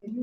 Okay,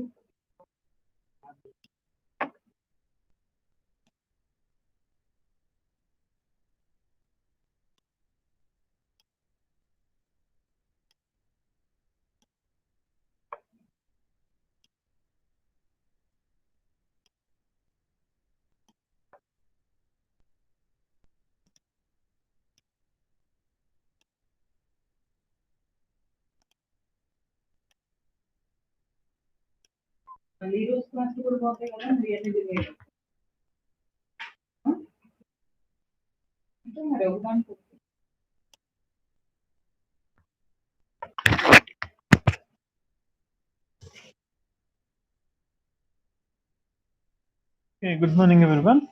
good morning, everyone.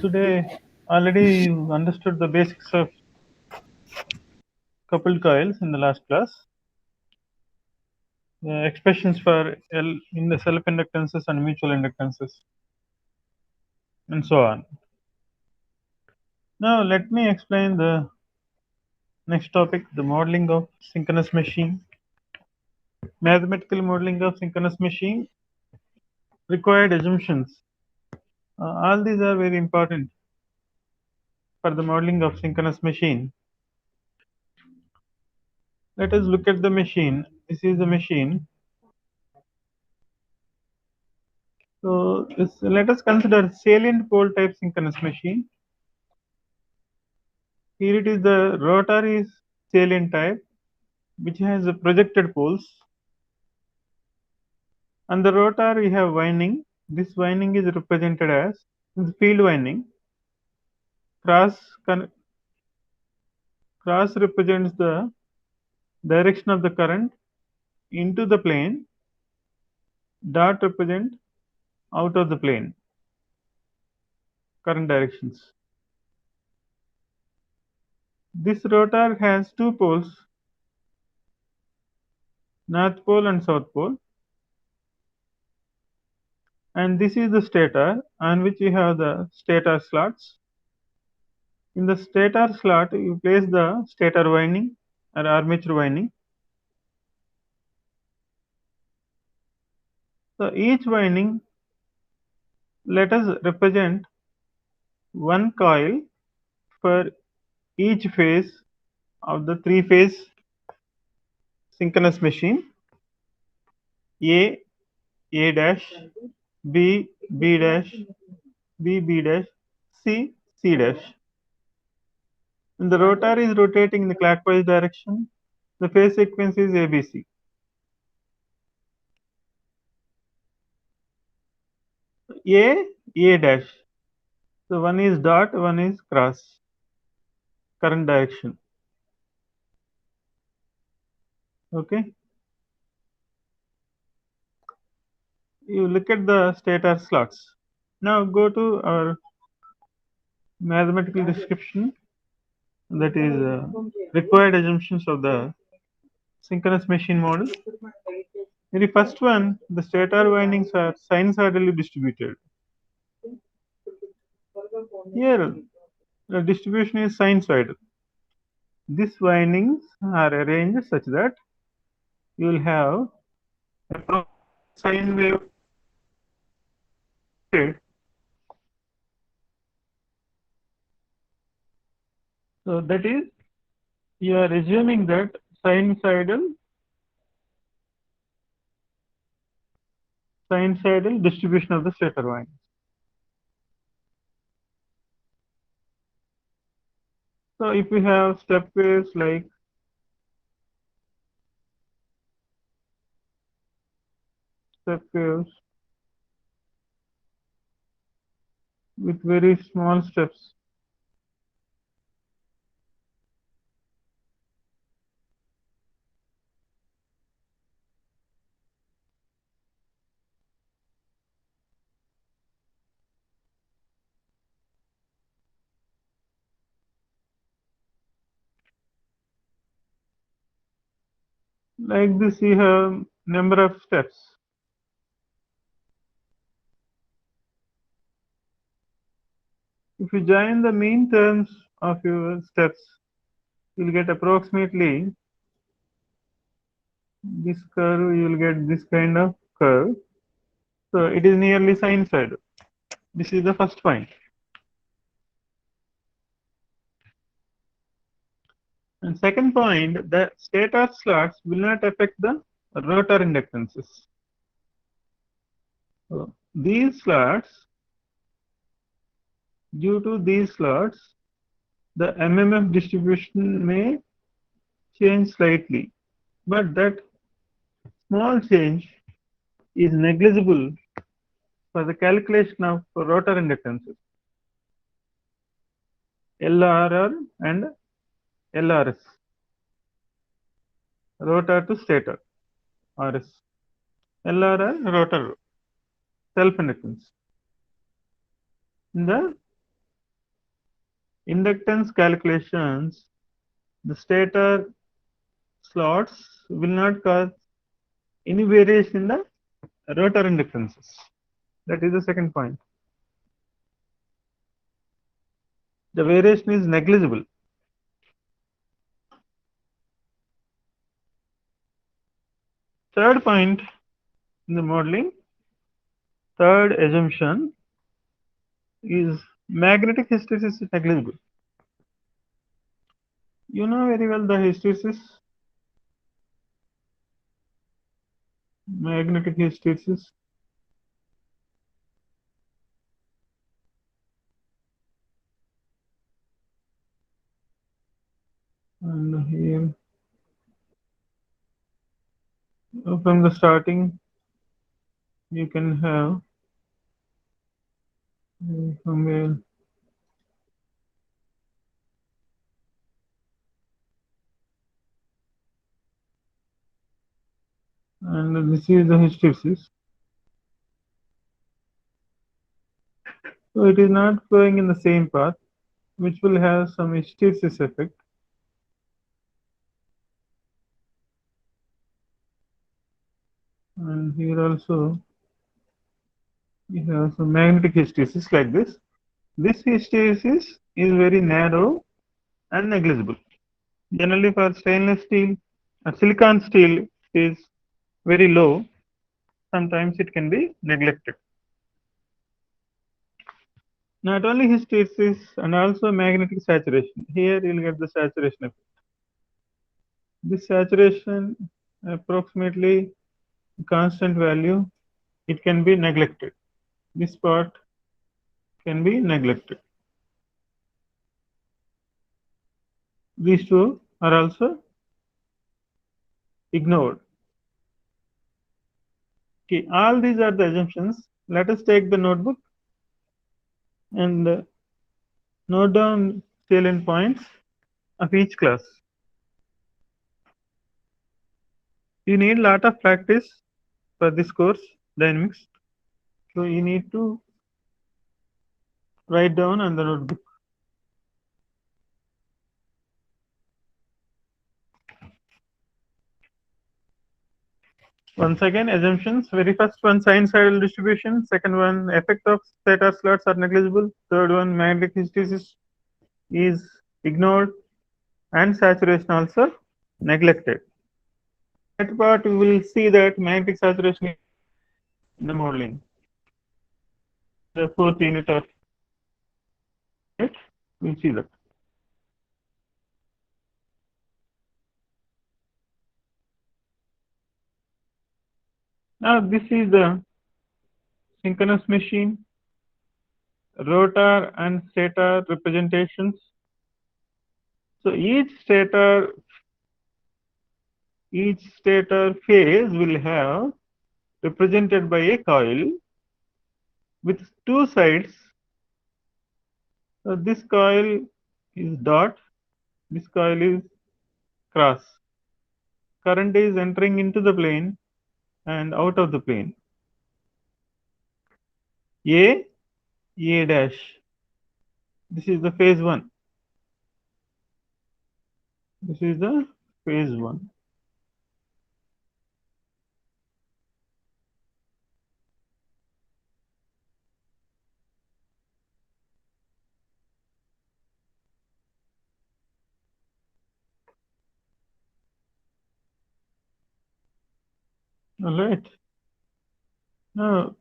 Today, already you understood the basics of coupled coils in the last class. Expressions for L in the self inductances and mutual inductances, and so on. Now, let me explain the next topic: the modeling of synchronous machine. Mathematical modeling of synchronous machine, required assumptions. All these are very important for the modeling of synchronous machine. Let us look at the machine. This is the machine. So let us consider salient pole type synchronous machine. Here it is, the rotor is salient type, which has projected poles. And the rotor we have winding. This winding is represented as the field winding. Cross represents the direction of the current into the plane. Dot represent out of the plane current directions. This rotor has two poles, north pole and south pole, and this is the stator on which we have the stator slots. In the stator slot you place the stator winding or armature winding. So each winding, let us represent one coil for each phase of the three-phase synchronous machine: A dash, B dash, B dash, C dash. And the rotor is rotating in the clockwise direction. The phase sequence is ABC. A dash. So one is dot, one is cross. Current direction. Okay. You look at the stator slots. Now go to our mathematical description, that is required assumptions of the synchronous machine model. In the first one, the stator windings are sinusoidally distributed. Here, the distribution is sinusoidal. These windings are arranged such that you will have a sine wave. So that is, you are assuming that sinusoidal distribution of the stator windings. So if we have step waves like step waves with very small steps, like this, you have number of steps. If you join the mean terms of your steps, you'll get approximately this curve, you will get this kind of curve. So it is nearly sinusoidal. This is the first point. And second point, the stator slots will not affect the rotor inductances. So these slots, due to these slots, the MMF distribution may change slightly, but that small change is negligible for the calculation of rotor inductances, LRR and LRS, rotor to stator, RS. LRR, rotor, self-inductance. In the inductance calculations, the stator slots will not cause any variation in the rotor inductances. That is the second point. The variation is negligible. Third point in the modeling, third assumption is magnetic hysteresis is negligible. You know very well the hysteresis, magnetic hysteresis. And here, from the starting, you can have somewhere and this is the hysteresis. So it is not flowing in the same path, which will have some hysteresis effect. And here also you have some magnetic hysteresis like this. This hysteresis is very narrow and negligible. Generally for stainless steel, silicon steel is very low. Sometimes it can be neglected. Not only hysteresis and also magnetic saturation. Here you will get the saturation effect. This saturation approximately constant value, it can be neglected. This part can be neglected. These two are also ignored. Okay, all these are the assumptions. Let us take the notebook and note down salient points of each class. You need a lot of practice for this course, dynamics. So you need to write down on the notebook. Once again, assumptions. Very first one, sinusoidal distribution. Second one, effect of theta slots are negligible. Third one, magnetic hysteresis is ignored and saturation also neglected. That part we will see that magnetic saturation in the modeling. The fourth unit of it, we'll see that. Now this is the synchronous machine, rotor and stator representations. So each stator phase will have represented by a coil with two sides. So this coil is dot, this coil is cross. Current is entering into the plane and out of the plane. A dash. This is the phase 1. This is the phase 1. All right. Now,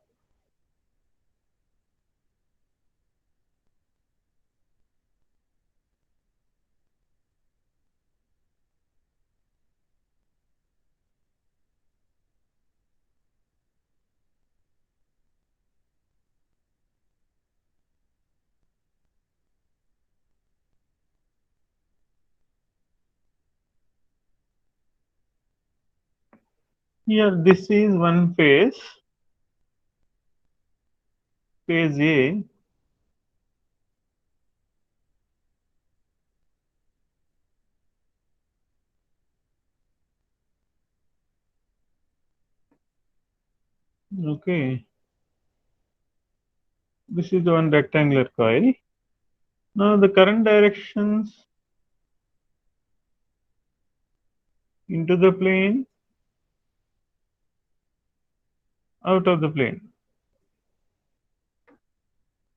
here this is one phase, phase A. Okay, this is one rectangular coil. Now the current directions into the plane, out of the plane.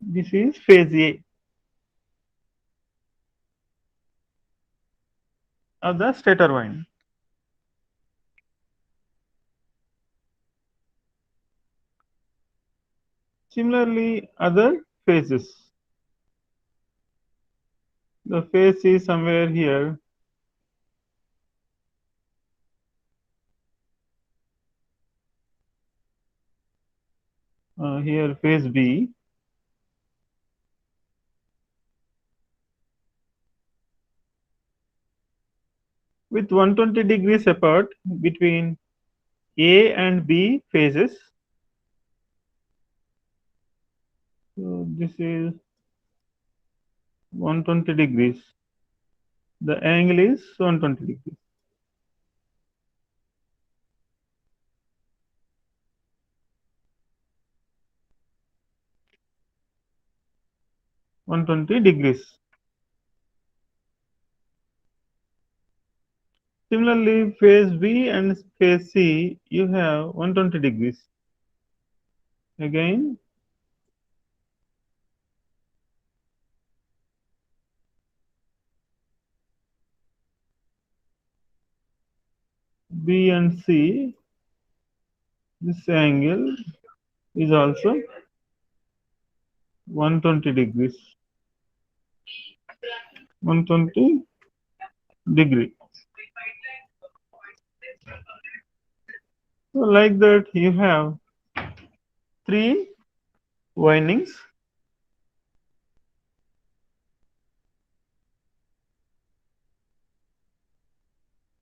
This is phase A of the stator wind. Similarly, other phases. The phase is somewhere here. Here phase B. With 120 degrees apart between A and B phases. So this is 120 degrees. The angle is 120 degrees. (120 degrees). Similarly, phase B and phase C, you have 120 degrees. Again, B and C, this angle is also 120 degrees. 120 degree. So like that, you have three windings.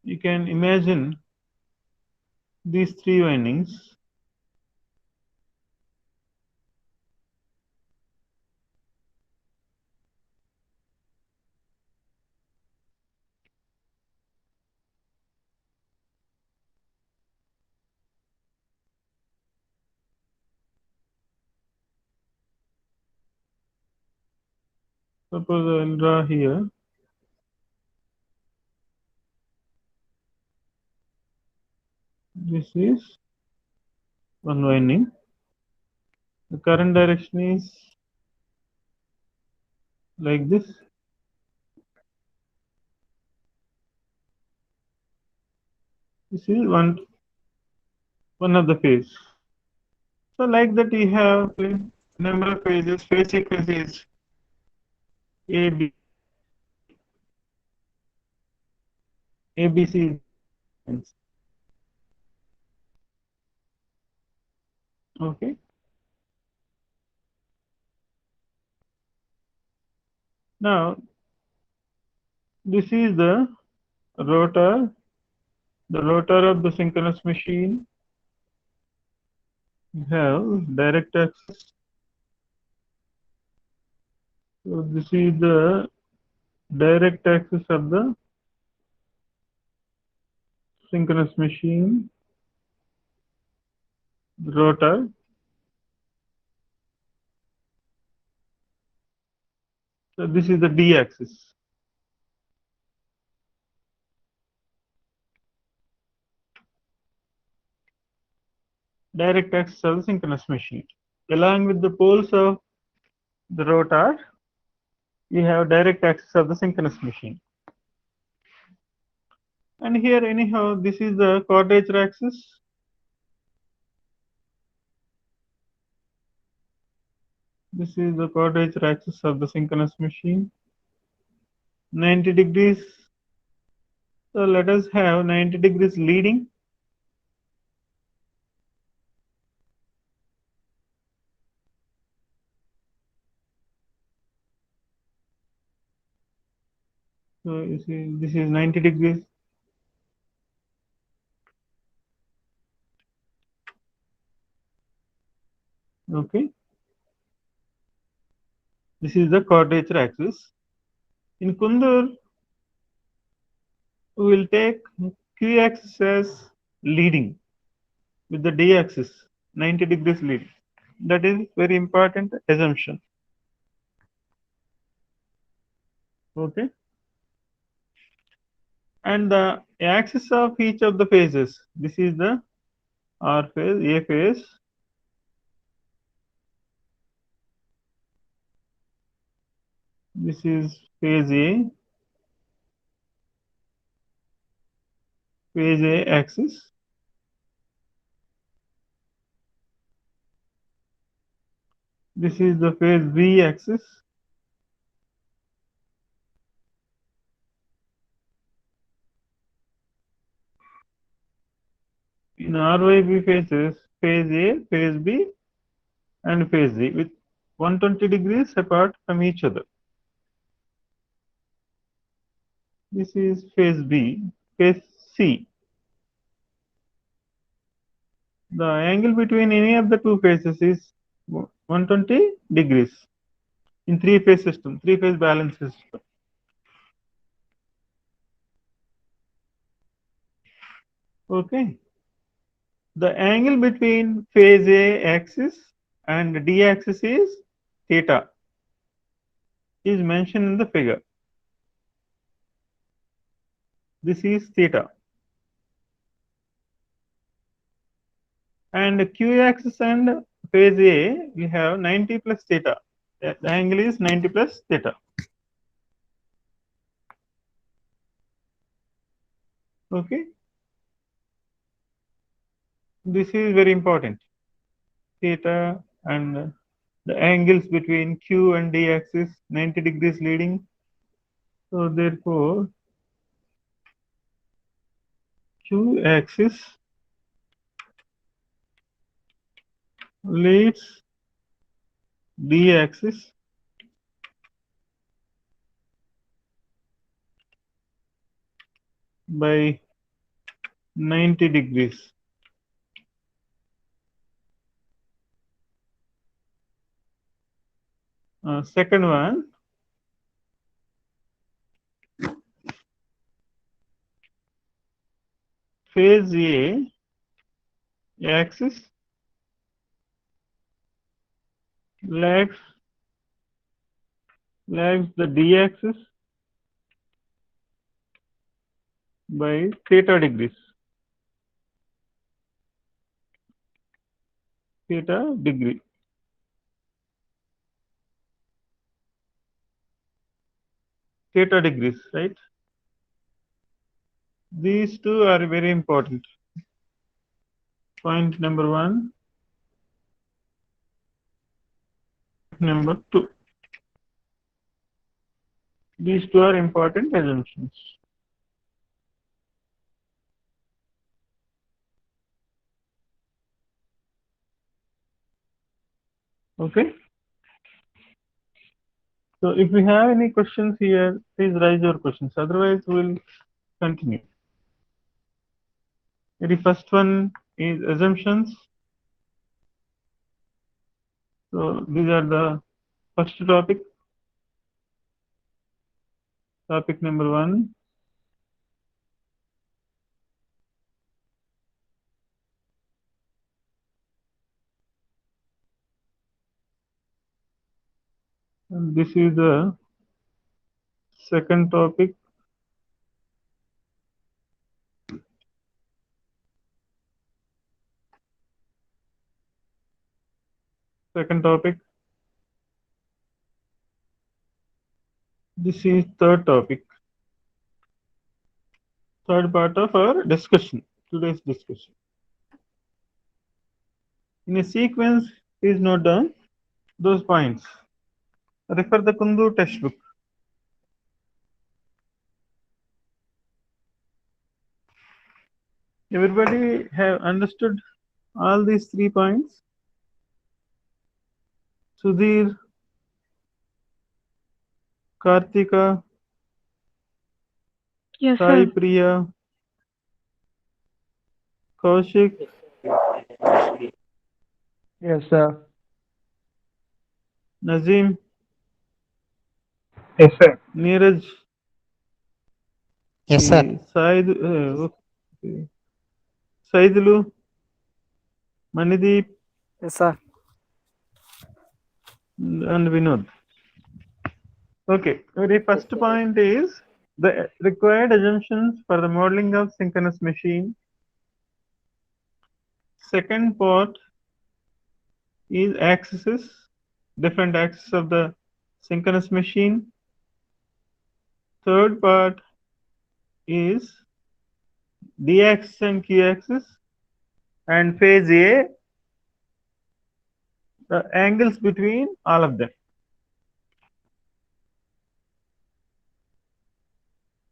You can imagine these three windings. Suppose I will draw here. This is one winding. The current direction is like this. This is one of the phase. So like that you have a number of phases. Phase sequence is A, B, A, B, C. Okay. Now this is the rotor of the synchronous machine. You have direct axis. So this is the direct axis of the synchronous machine, the rotor. So this is the D axis. Direct axis of the synchronous machine. Along with the poles of the rotor, you have direct axis of the synchronous machine. And here anyhow, this is the quadrature axis. This is the quadrature axis of the synchronous machine. 90 degrees. So let us have 90 degrees leading. So you see, this is 90 degrees. Okay. This is the quadrature axis. In Kundur, we will take Q axis as leading with the D axis, 90 degrees leading. That is very important assumption. Okay. And the axis of each of the phases. This is the R phase, A phase. This is phase A. Phase A axis. This is the phase B axis. In RYB phases, phase A, phase B, and phase Z with 120 degrees apart from each other. This is phase B, phase C. The angle between any of the two phases is 120 degrees in three-phase system, three-phase balance system. Okay. The angle between phase A axis and D axis is theta, is mentioned in the figure. This is theta. And Q axis and phase A, we have 90 plus theta. The angle is 90 plus theta. Okay. This is very important. Theta and the angles between Q and D axis, 90 degrees leading. So therefore, Q axis leads D axis by 90 degrees. Second one, phase A axis lags the D axis by theta degrees. Theta degree. Theta degrees, right? These two are very important. Point number one. Number two. These two are important assumptions. Okay. So if we have any questions here, please raise your questions. Otherwise, we'll continue. The first one is assumptions. So these are the first topic. Topic number one. And this is the second topic. Second topic. This is third topic. Third part of our discussion, today's discussion. In a sequence, please note down those points. Refer the Kundu textbook. Everybody have understood all these 3 points? Sudhir, Kartika, Yes, Sai sir. Priya, Kaushik, Yes, sir. Nazim, Yes, sir. Neeraj, Yes, sir. Okay. Saidulu, Manideep, Yes, sir. and Vinod. Okay, very first point is the required assumptions for the modeling of synchronous machine. Second part is axes, different axes of the synchronous machine. Third part is D axis and Q axis, and phase A, the angles between all of them,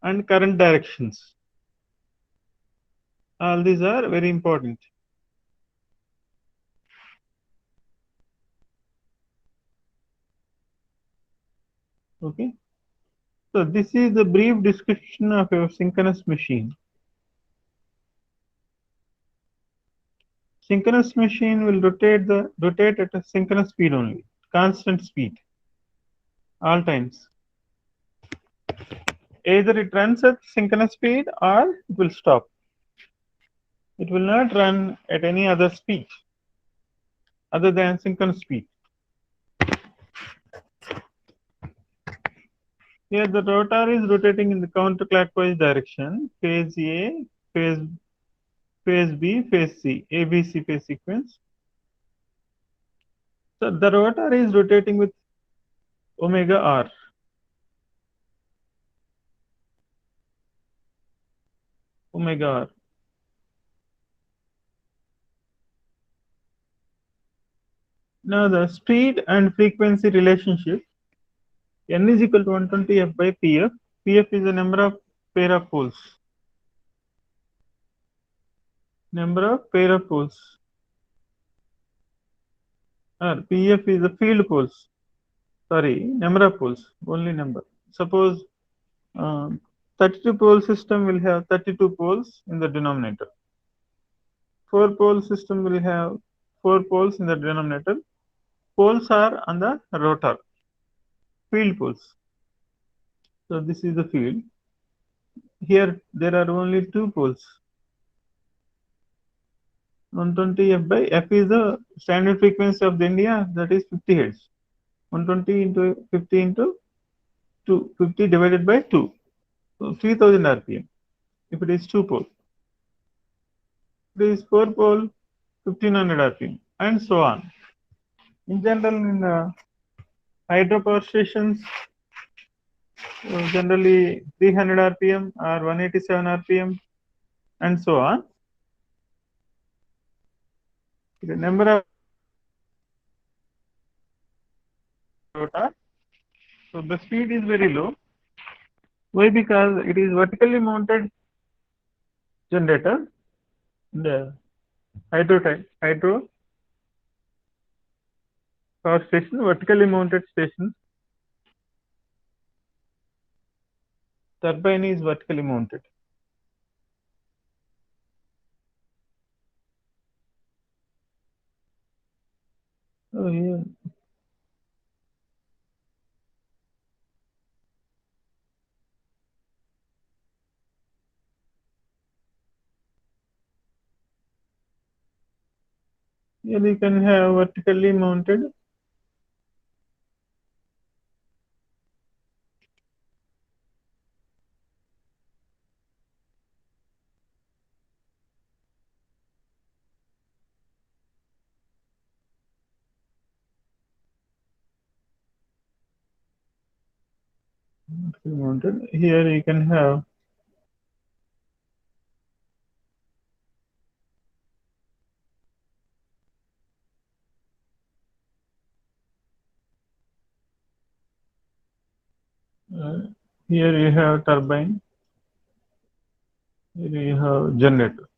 and current directions. All these are very important. Okay. So this is the brief description of a synchronous machine. Synchronous machine will rotate at a synchronous speed only, constant speed, all times. Either it runs at synchronous speed or it will stop. It will not run at any other speed other than synchronous speed. Here the rotor is rotating in the counterclockwise direction, phase A, phase B, phase C, ABC phase sequence. So the rotor is rotating with omega r. Omega r. Now the speed and frequency relationship, n is equal to 120 f by pf. Pf is the number of pair of poles. Number of pair of poles. Or pf is the field poles. Sorry, number of poles, only number. Suppose 32 pole system will have 32 poles in the denominator. 4 pole system will have 4 poles in the denominator. Poles are on the rotor, field poles. So this is the field. Here there are only 2 poles. 120 f by f is the standard frequency of the India, that is 50 hertz. 120 into 50 into 2, 50 divided by 2. So 3000 rpm if it is 2 pole. If it is 4 pole, 1500 rpm, and so on. In general, in hydropower stations, generally 300 rpm or 187 rpm, and so on. The number of rotor, so the speed is very low. Why? Because it is vertically mounted generator, the hydro power station, vertically mounted station. Turbine is vertically mounted. Oh, yeah. Here you can have vertically mounted. Here you can have Here you have turbine. Here you have generator.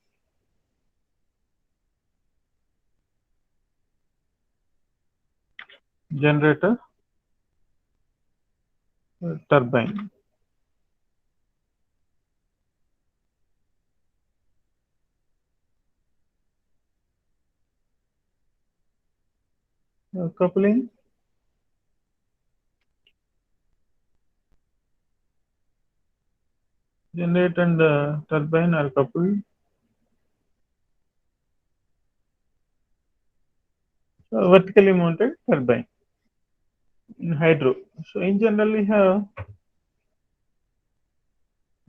Generator, turbine. Coupling. Generator and turbine are coupled. Vertically mounted turbine in hydro. So in general, we have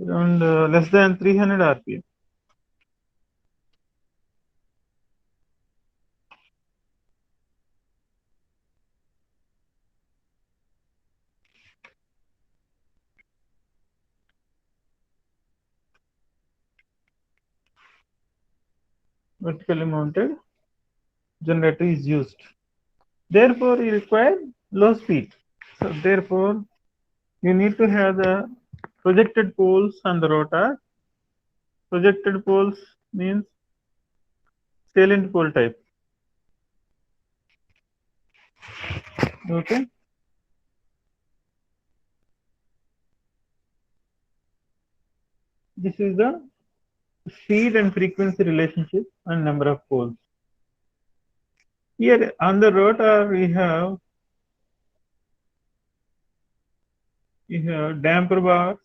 around less than 300 RPM. Vertically mounted generator is used. Therefore, you require low speed. So therefore, you need to have the projected poles on the rotor. Projected poles means salient pole type. Okay. This is the speed and frequency relationship and number of poles. Here on the rotor we have damper bar.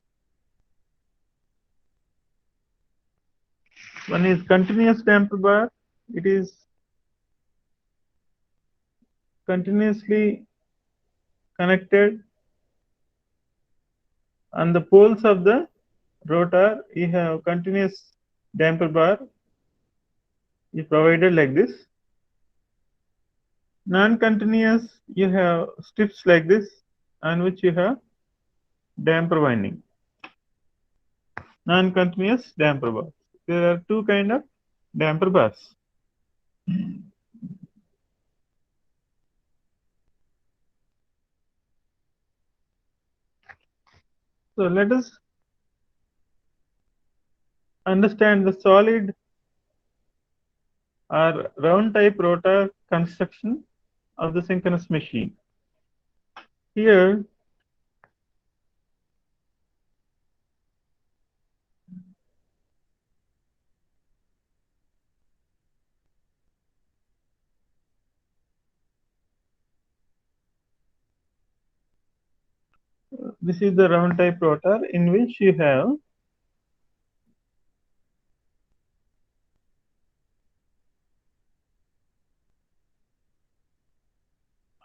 One is continuous damper bar. It is continuously connected on the poles of the rotor. You have continuous damper bar is provided like this. Non-continuous, you have strips like this on which you have damper winding. Non-continuous damper bars. There are two kind of damper bars. So let us understand the solid or round type rotor construction of the synchronous machine. Here this is the round type rotor in which you have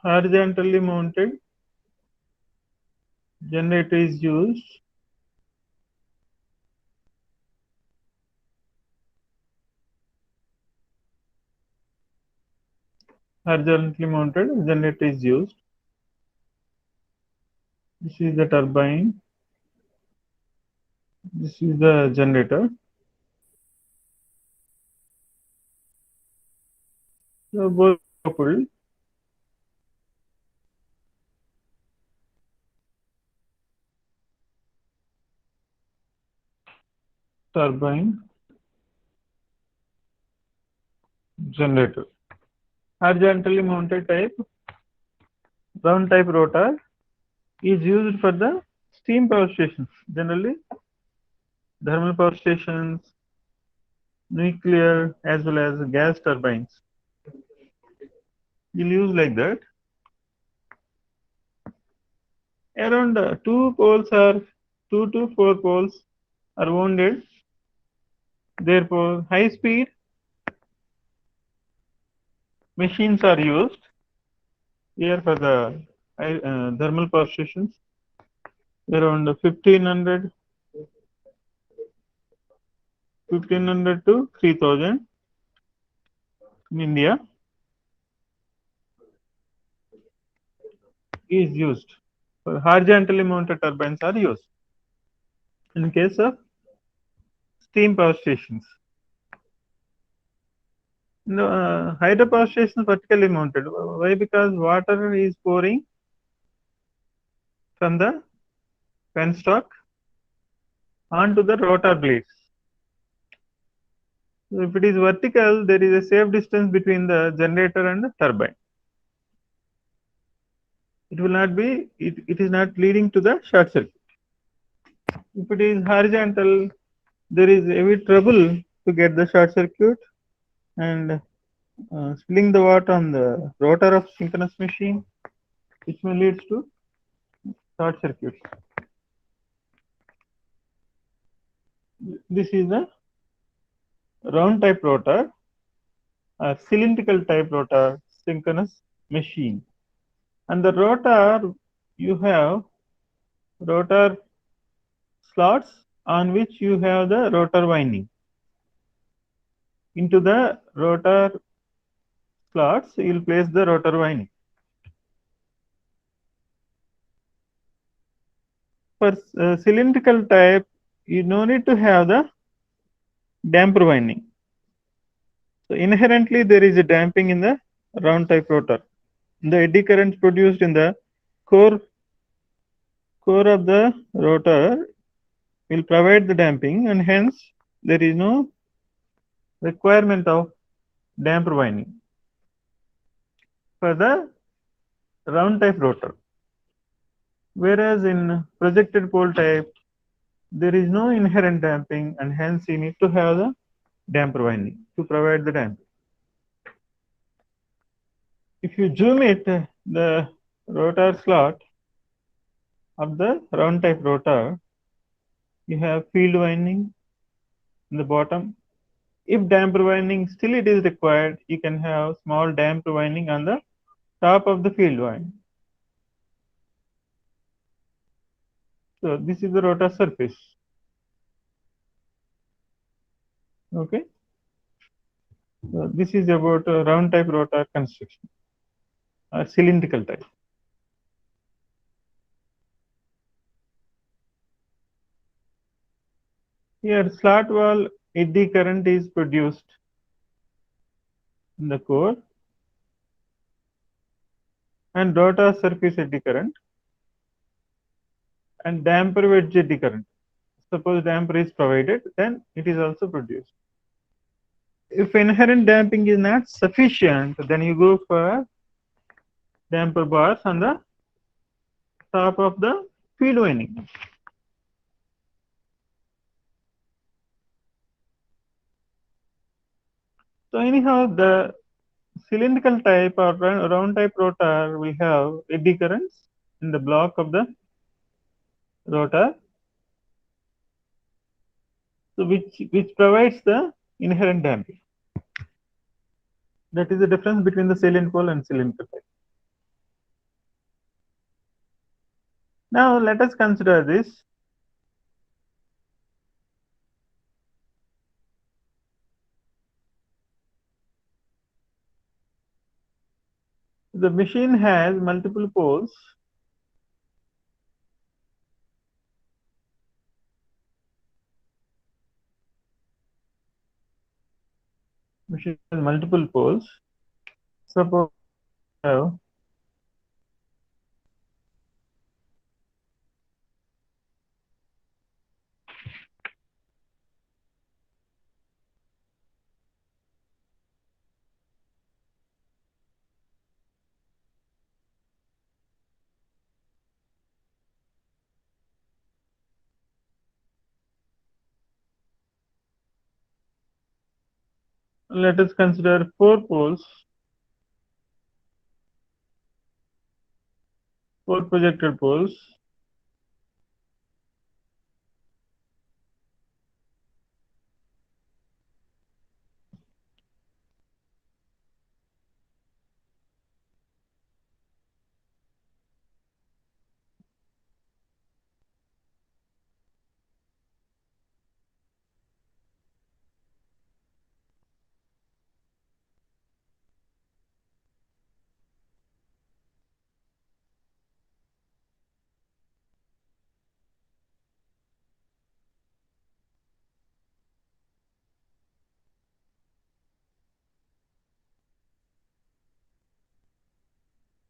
horizontally mounted generator is used. Horizontally mounted generator is used. This is the turbine. This is the generator. So both coupled. Turbine, generator. Horizontally mounted type round type rotor is used for the steam power stations, generally thermal power stations, nuclear as well as gas turbines. You'll use like that. Around 2 to 4 poles are wounded. Therefore, high speed machines are used here for the thermal power stations. Around 1500 to 3000 in India is used. For horizontally mounted turbines are used. In case of steam power stations. No, hydropower stations vertically mounted. Why? Because water is pouring from the penstock onto the rotor blades. So if it is vertical, there is a safe distance between the generator and the turbine. It will not be, it is not leading to the short circuit. If it is horizontal, there is heavy trouble to get the short circuit, and spilling the water on the rotor of synchronous machine, which may lead to short circuit. This is the round type rotor, a cylindrical type rotor synchronous machine. And the rotor, you have rotor slots on which you have the rotor winding. Into the rotor slots, you will place the rotor winding. For cylindrical type, you no need to have the damper winding. So inherently there is a damping in the round type rotor. The eddy currents produced in the core of the rotor will provide the damping, and hence there is no requirement of damper winding for the round type rotor. Whereas in projected pole type, there is no inherent damping, and hence you need to have the damper winding to provide the damping. If you zoom it, the rotor slot of the round type rotor, you have field winding in the bottom. If damper winding still it is required, you can have small damper winding on the top of the field winding. So this is the rotor surface. Okay. So this is about round type rotor construction, cylindrical type. Here slot wall eddy current is produced in the core and rotor surface eddy current and damper wedge eddy current. Suppose damper is provided, then it is also produced. If inherent damping is not sufficient, then you go for damper bars on the top of the field winding. So anyhow, the cylindrical type or round type rotor will have eddy currents in the block of the rotor, so which provides the inherent damping. That is the difference between the salient pole and cylindrical type. Now let us consider this. The machine has multiple poles. Machine has multiple poles. Suppose have let us consider 4 poles, 4 projected poles.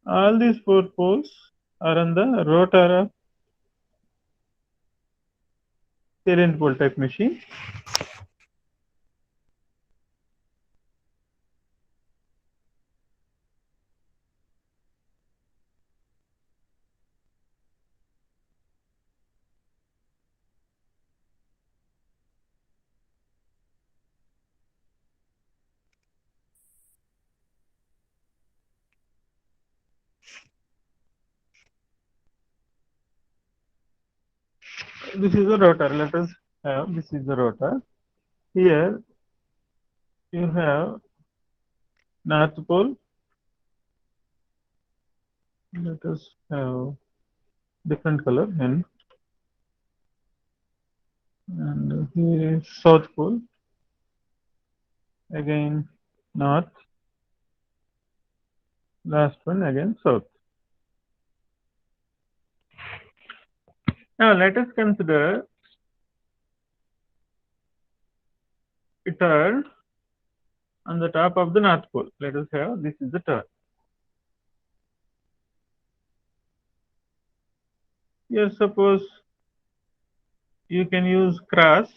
All these 4 poles are on the rotor of salient pole type machine. This is the rotor. Let us have, this is the rotor. Here you have north pole. Let us have different color N. And here is south pole. Again north. Last one again south. Now let us consider a turn on the top of the north pole. Let us have, this is the turn. Here suppose you can use cross.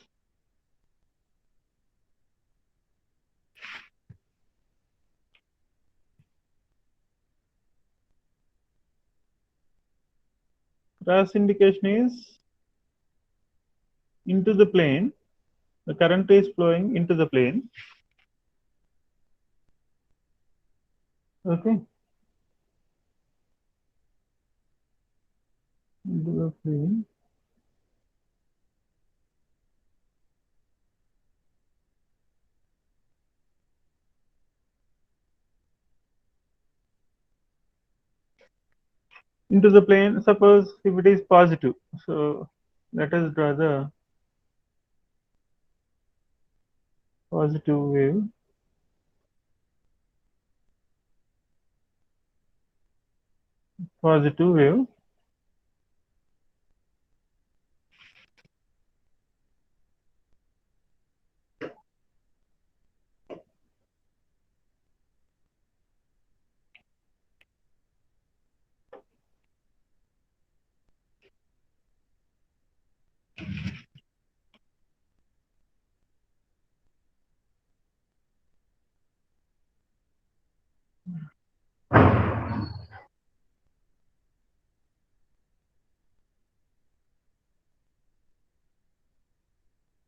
Cross indication is into the plane. The current is flowing into the plane. Okay. Into the plane. Into the plane, suppose if it is positive. So let us draw the positive wave. Positive wave.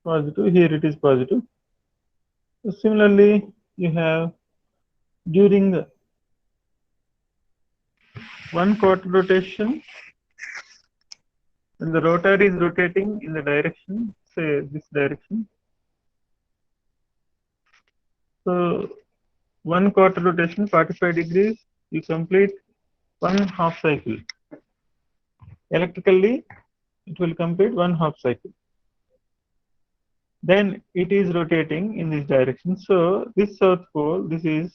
Positive. Here it is positive. So similarly, you have during one quarter rotation, when the rotor is rotating in the direction, say this direction. So one quarter rotation, 45 degrees, you complete one half cycle. Electrically, it will complete one half cycle. Then it is rotating in this direction. So this south pole, this is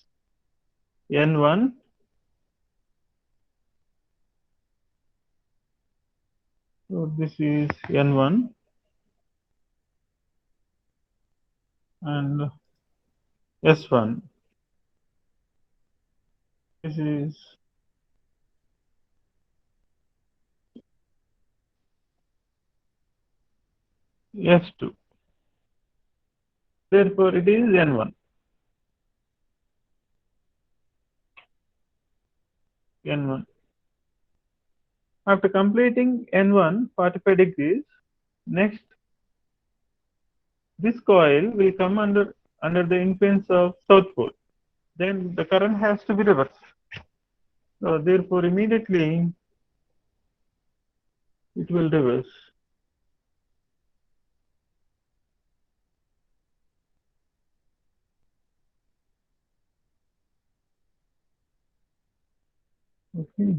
N1. So this is N1 and S1. This is S2. Therefore, it is N1. N1. After completing N1 45 degrees, next this coil will come under the influence of south pole. Then the current has to be reversed. So therefore, immediately it will reverse. Okay.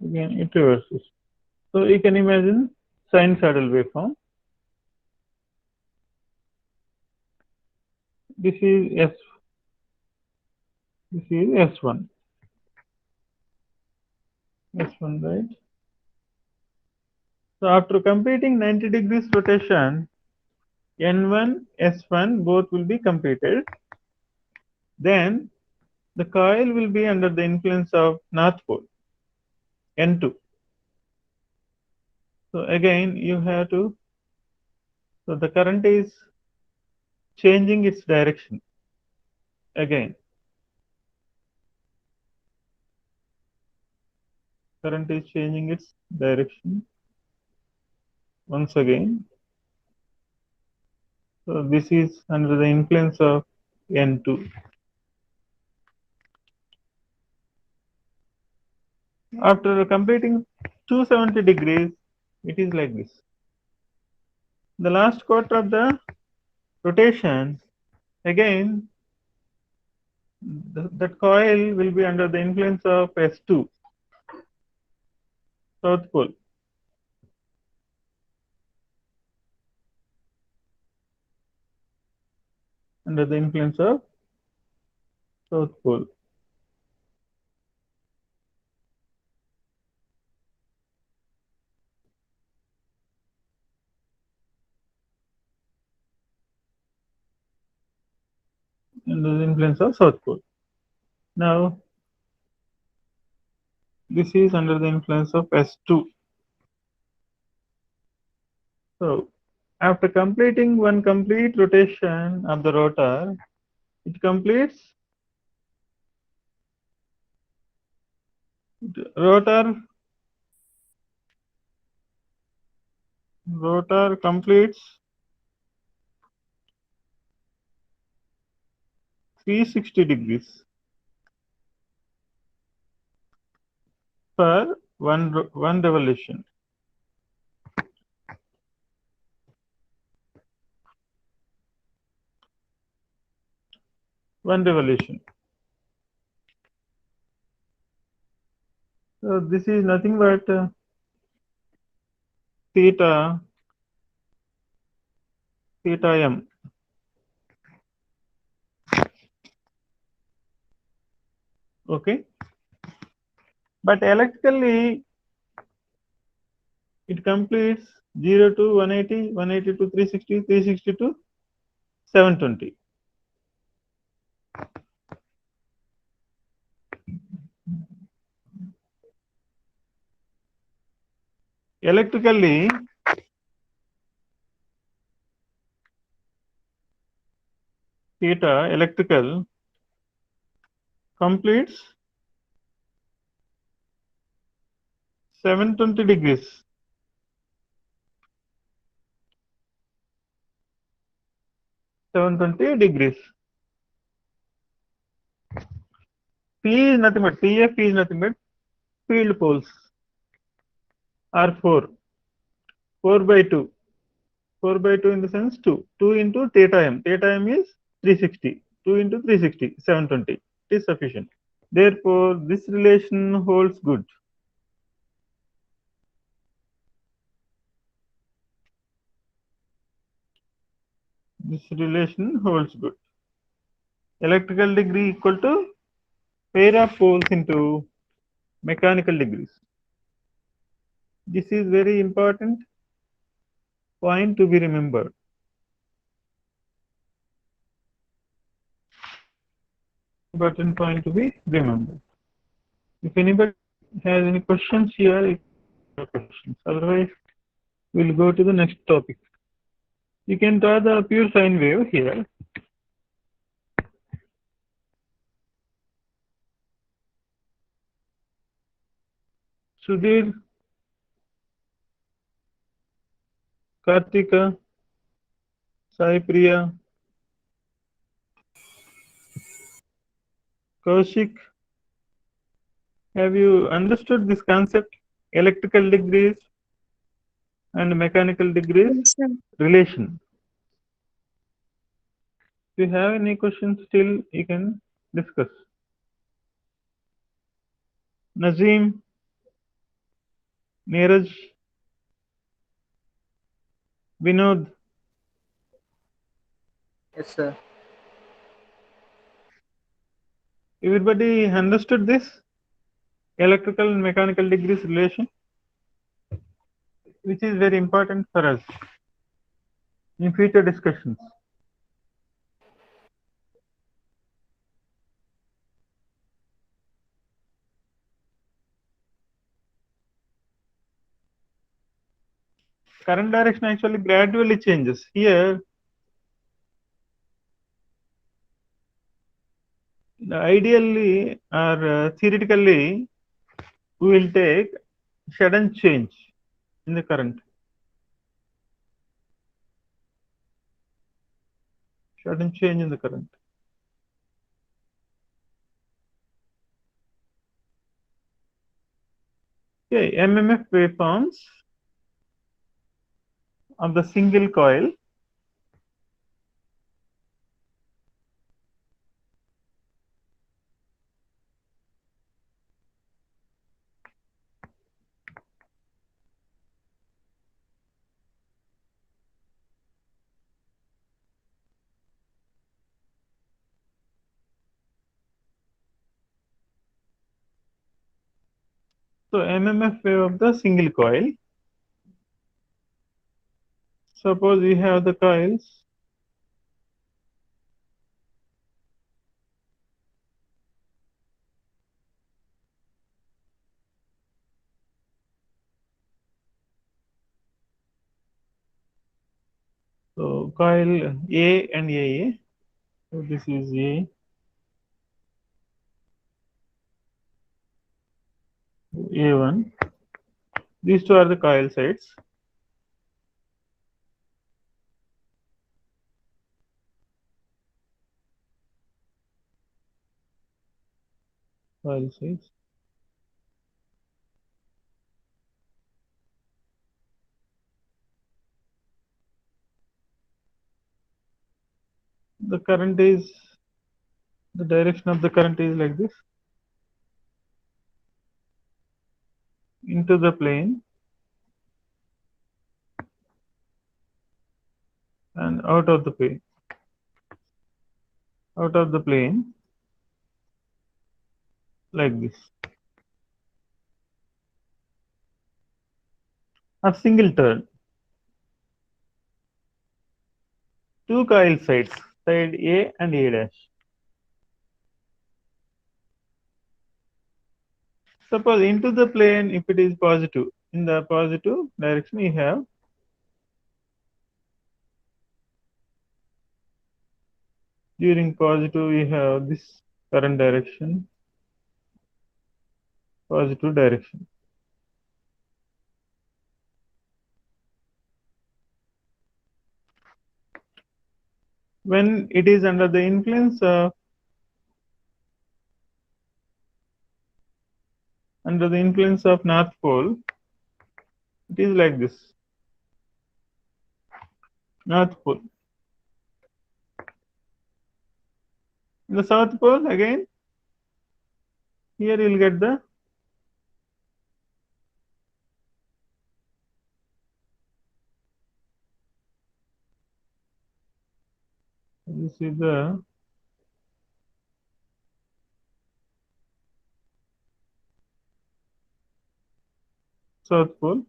Again, it reverses. So you can imagine sinusoidal waveform. This is S. This is S1. S1, right? So after completing 90 degrees rotation, N1, S1 both will be completed. Then the coil will be under the influence of north pole, N2. So again, you have to, so the current is changing its direction again. Current is changing its direction once again. So this is under the influence of N2. After completing 270 degrees, it is like this. The last quarter of the rotation, again, that coil will be under the influence of S2, south pole. Under the influence of south pole. Under the influence of south pole. Now, this is under the influence of S2. So, after completing one complete rotation of the rotor, it completes rotor completes 360 degrees for one revolution. One revolution. So this is nothing but theta m. Okay, but electrically it completes 0 to 180, 180 to 360, 360 to 720. Electrically, theta electrical completes 720 degrees. 720 degrees. P is nothing but PF is nothing but field poles are 4 by 2. 4 by 2 in the sense 2. 2 into theta m. Theta m is 360. 2 into 360, 720. It is sufficient. Therefore, this relation holds good. This relation holds good. Electrical degree equal to pair of poles into mechanical degrees. This is very important point to be remembered. Important point to be remembered. If anybody has any questions here, questions. Otherwise, we'll go to the next topic. You can draw the pure sine wave here. Sudhir, Kartika, Sai Priya, Kaushik, have you understood this concept? Electrical degrees and mechanical degrees relation. If you have any questions still, you can discuss. Nazim, Neeraj, Vinod. Yes, sir. Everybody understood this? Electrical and mechanical degrees relation, which is very important for us in future discussions. current direction actually gradually changes. Here, ideally or theoretically, we will take sudden change in the current. Sudden change in the current. Okay, MMF waveforms of the single coil. So MMF wave of the single coil. Suppose we have the coils. So coil A and AA. So this is A, A1. These two are the coil sides. Coil sides. The current is, the direction of the current is like this, into the plane and out of the plane. Out of the plane like this. A single turn. Two coil sides, side A and A dash. Suppose into the plane, if it is positive, in the positive direction we have during positive we have this current direction, positive direction. When it is under the influence of north pole, it is like this. North pole. In the south pole again, here you will get the this is the south pole.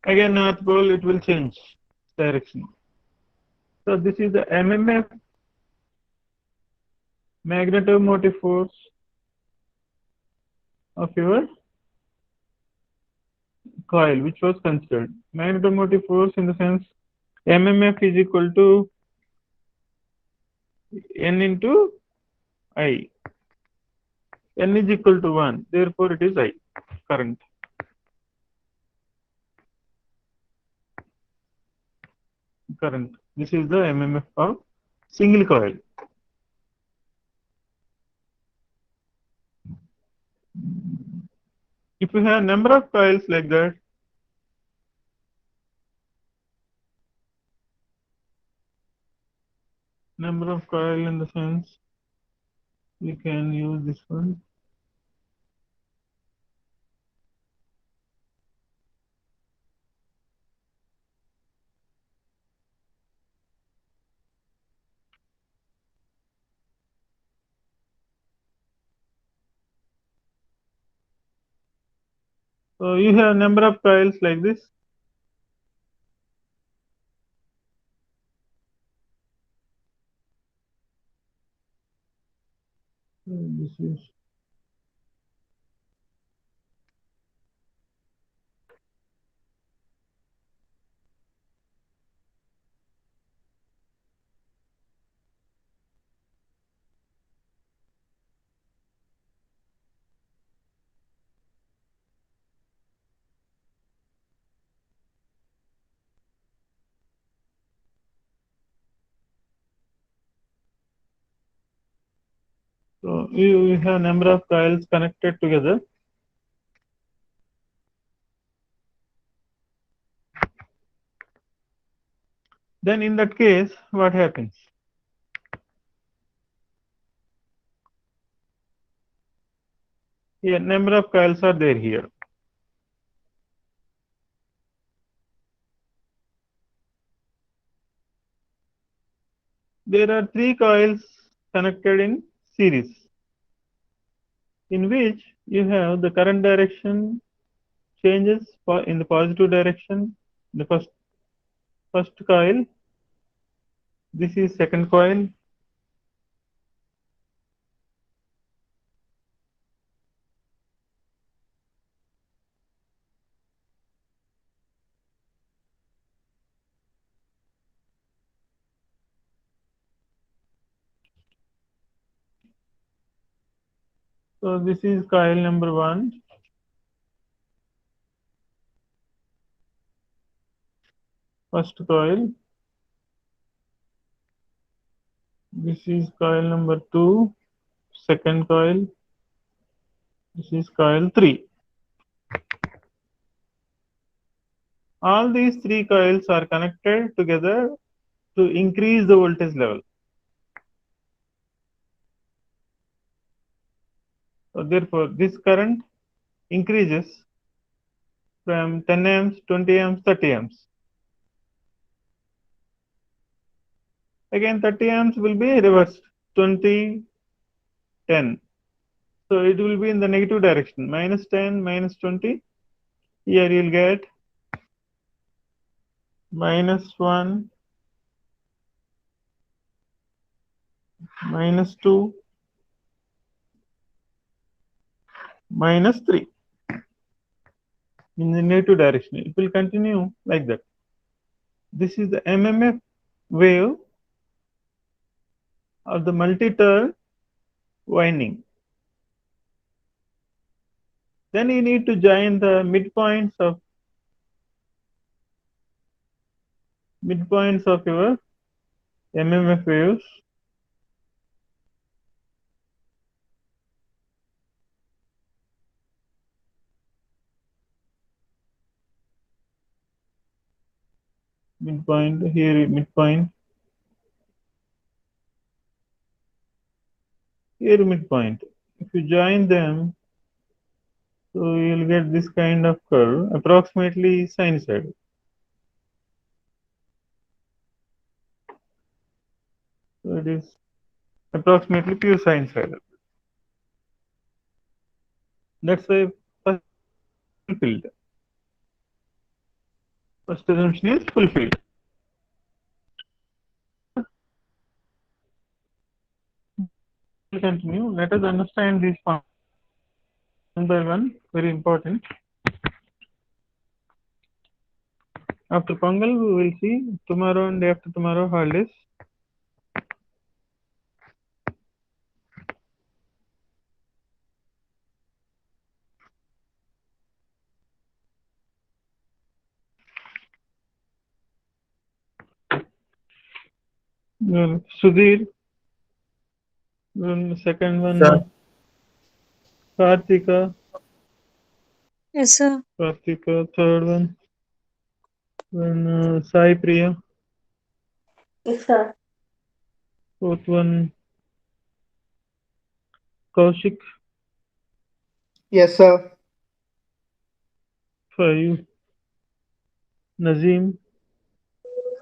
Again north pole, it will change direction. So this is the MMF, magnetomotive force of your coil, which was considered. Magnetomotive force in the sense MMF is equal to N into I. N is equal to 1, therefore it is I, current. Current. This is the MMF of single coil. If you have number of coils like that, number of coil in the sense you can use this one. So you have number of coils like this. So this is So you have number of coils connected together. Then in that case, what happens? Here, number of coils are there here. There are 3 coils connected in series, in which you have the current direction changes in the positive direction. The first coil, this is second coil, so this is coil number 1, first coil. This is coil number 2, second coil. This is coil 3. All these 3 coils are connected together to increase the voltage level. So therefore, this current increases from 10 amps, 20 amps, 30 amps. Again, 30 amps will be reversed, 20, 10. So it will be in the negative direction, minus 10, minus 20. Here you will get minus 1, minus 2, minus 3. In the negative direction, it will continue like that. This is the MMF wave of the multi-turn winding. Then you need to join the midpoints of your MMF waves. Midpoint, here midpoint, here midpoint. If you join them, so you'll get this kind of curve, approximately sinusoidal. So it is approximately pure sinusoidal. That's why first fulfilled. First assumption is fulfilled. We'll continue. Let us understand these points one by one. Very important. After Pongal, we will see tomorrow and day after tomorrow holidays. Sudhir, second one, Sir. Kartika. Yes, sir. Kartika, third one. Then Sai Priya. Yes, sir. Fourth one, Kaushik. Yes, sir. 5, Nazim.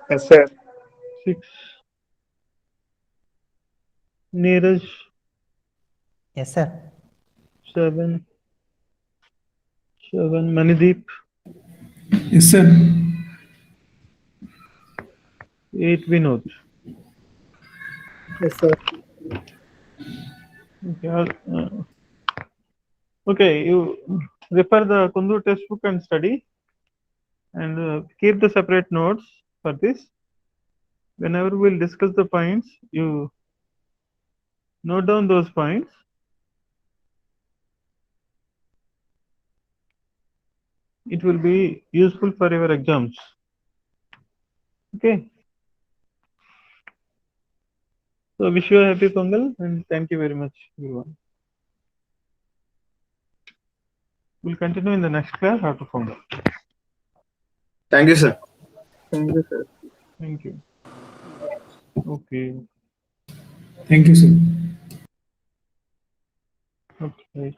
Yes, sir. 6, Neeraj. Yes, sir. 7, Manideep. Yes, sir. 8, Vinod. Yes, sir. Okay, you refer the Kundu textbook and study, and keep the separate notes for this. Whenever we'll discuss the points, you note down those points. It will be useful for your exams. Okay. So wish you a happy Pongal and thank you very much, everyone. We'll continue in the next class after Pongal. Thank you, sir. Thank you, sir. Thank you. Okay. Thank you, sir. Okay.